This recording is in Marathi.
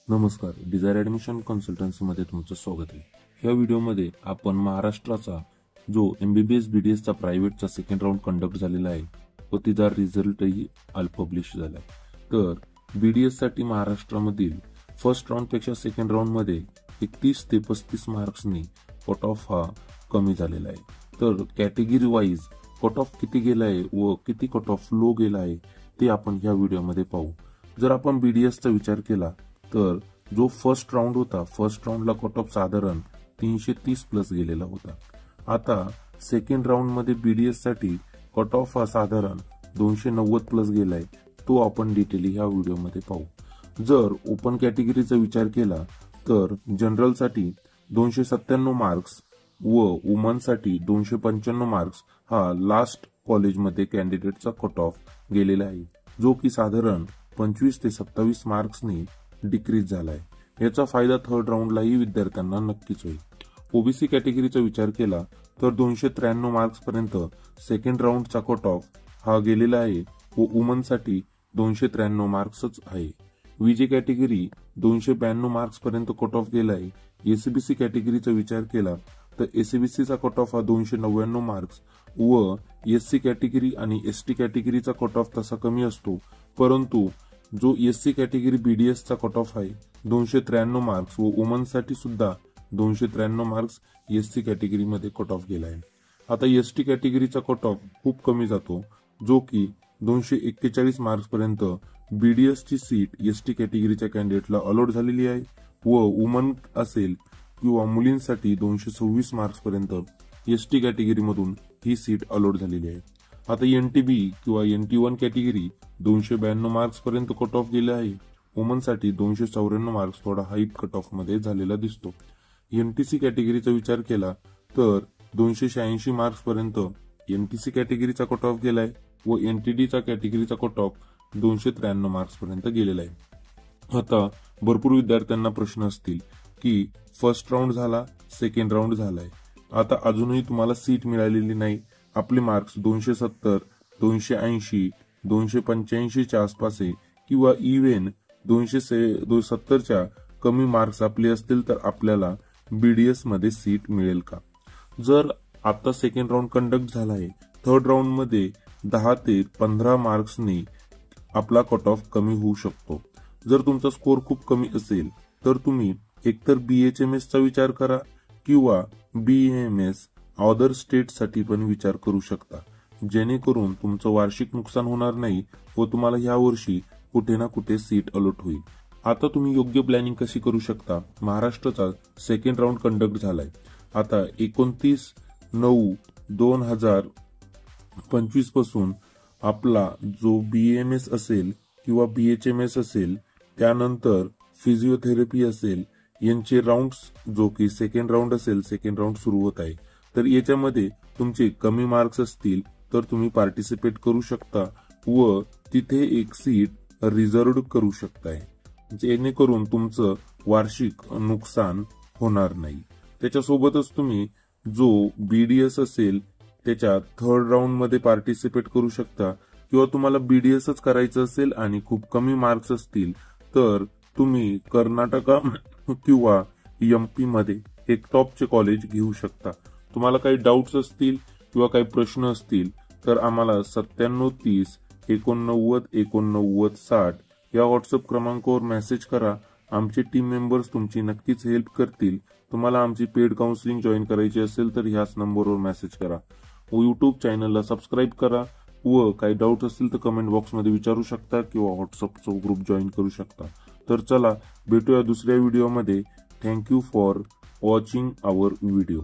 नमस्कार, डिझायर ॲडमिशन कन्सल्टन्सीमध्ये तुमचं स्वागत आहे। या व्हिडिओमध्ये आपण महाराष्ट्राचा जो MBBS BDS चा प्रायव्हेटचा सेकंड राऊंड कंडक्ट झालेला आहे व तिचा रिझल्टही आज पब्लिश झाला आहे। तर BDS साठी महाराष्ट्रामधील फर्स्ट राऊंड पेक्षा सेकंड राऊंड मध्ये 31 ते 35 मार्क्सनी कट ऑफ हा कमी झालेला आहे। तर कॅटेगरी वाईज कट ऑफ किती गेला आहे व किती कट ऑफ लो गेला आहे ते आपण या व्हिडिओमध्ये पाहू। जर आपण BDS चा विचार केला तर जो फर्स्ट राऊंड होता, फर्स्ट राऊंडला कट ऑफ साधारण 330 प्लस गेलेला होता। आता सेकंड राऊंड मध्ये BDS साठी कट ऑफ हा साधारण 290 प्लस गेलाय, तो आपण डिटेली ह्या व्हिडिओमध्ये पाहू। जर ओपन कॅटेगरीचा विचार केला तर जनरल साठी 297 मार्क्स व वुमन साठी 295 मार्क्स हा लास्ट कॉलेजमध्ये कॅन्डिडेटचा कट ऑफ गेलेला आहे, जो की साधारण 25 ते 27 मार्क्सनी डिक्रीज झालाय। याचा फायदा थर्ड राऊंडलाही विद्यार्थ्यांना नक्कीच होईल। ओबीसी कॅटेगरीचा विचार केला तर 293 मार्क्स पर्यंत सेकंड राऊंडचा कट ऑफ हा गेलेला आहे व वुमन साठी 293 मार्क्सच आहे। विजे कॅटेगरी 292 मार्क्स पर्यंत कट ऑफ गेलाय। एसबीसी कॅटेगरीचा विचार केला तर एसबीसीचा कट ऑफ हा 299 मार्क्स व एससी कॅटेगरी आणि एसटी कॅटेगरीचा कट ऑफ तसा कमी असतो, परंतु जो एससी कॅटेगरी BDS चा कट ऑफ आहे 293 मार्क्स व वुमन साठी सुद्धा 293 मार्क्स एससी कॅटेगरी मध्ये कट ऑफ गेला आहे। आता एसटी कॅटेगरीचा कट ऑफ खूप कमी जातो, जो की 241 मार्क्स पर्यंत BDS ची सीट एसटी कॅटेगरीच्या कॅन्डिडेटला अलॉट झालेली आहे व वुमन असेल किंवा मुलींसाठी 226 मार्क्स पर्यंत एसटी कॅटेगरी मधून ही सीट अलॉट झालेली आहे। आता NTB किंवा NT1 कॅटेगरी 292 मार्क्स पर्यंत कट ऑफ गेले आहे। वुमन साठी 294 मार्क्स थोडा हाईट कट ऑफ मध्ये झालेला दिसतो। NTC कॅटेगरीचा विचार केला तर 286 मार्क्स पर्यंत NTC कॅटेगरीचा कट ऑफ गेलाय व NTD चा कॅटेगरीचा कट ऑफ 293 मार्क्स पर्यंत गेलेला आहे। आता भरपूर विद्यार्थ्यांना प्रश्न असतील की फर्स्ट राऊंड झाला, सेकंड राऊंड झालाय, आता अजूनही तुम्हाला सीट मिळालेली नाही, आपले मार्क्स 270, 280, 285 च्या आसपास आहे किंवा इव्हन 270 च्या कमी मार्क्स आपले असतील तर आपल्याला BDS मध्ये सीट मिळेल का? जर आता सेकंड राऊंड कंडक्ट झाला आहे, थर्ड राऊंड मध्ये 10 ते 15 मार्क्सनी आपला कट ऑफ कमी होऊ शकतो। जर तुमचा स्कोर खूप कमी असेल तर तुम्ही एकतर BHMS चा विचार करा किंवा BAMS अदर स्टेट साठी पण विचार करू शकता, जेणेकरून तुमचं वार्षिक नुकसान होणार नाही व तुम्हाला या वर्षी कुठे ना कुठे सीट अलॉट होईल। आता तुम्ही योग्य प्लॅनिंग कशी करू शकता? महाराष्ट्राचा सेकंड राऊंड कंडक्ट झालाय। आता 29/9/2025 पासून आपला जो BAMS असेल किंवा BHMS असेल, त्यानंतर फिजिओथेरपी असेल, यांचे राऊंड्स जो की सेकंड राऊंड असेल, सेकंड राऊंड सुरू होत आहे। तर याच्यामध्ये तुमचे कमी मार्क्स असतील तर तुम्ही पार्टिसिपेट करू शकता व तिथे एक सीट रिझर्व्ड करू शकताय, जेणेकरून तुमचं वार्षिक नुकसान होणार नाही। त्याच्यासोबतच तुम्ही जो BDS असेल त्याच्या थर्ड राऊंड मध्ये पार्टिसिपेट करू शकता किंवा तुम्हाला BDSच करायचं असेल आणि खूप कमी मार्क्स असतील तर तुम्ही कर्नाटका किंवा MP मध्ये एक टॉपचे कॉलेज घेऊ शकता। तुम्हाला काही डाऊट्स असतील किंवा काही प्रश्न असतील तर आम्हाला 9730 89 89 60 या व्हॉट्सअप क्रमांकावर मेसेज करा। आमचे टीम मेंबर्स तुमची नक्कीच हेल्प करतील। तुम्हाला आमची पेड काउन्सिलिंग जॉईन करायची असेल तर ह्याच नंबरवर मेसेज करा व YouTube चॅनलला सबस्क्राईब करा व काही डाऊट असतील तर कमेंट बॉक्समध्ये विचारू शकता किंवा व्हॉट्सअपचा ग्रुप जॉईन करू शकता। तर चला भेटूया दुसऱ्या व्हिडिओमध्ये। Thank you for watching our video.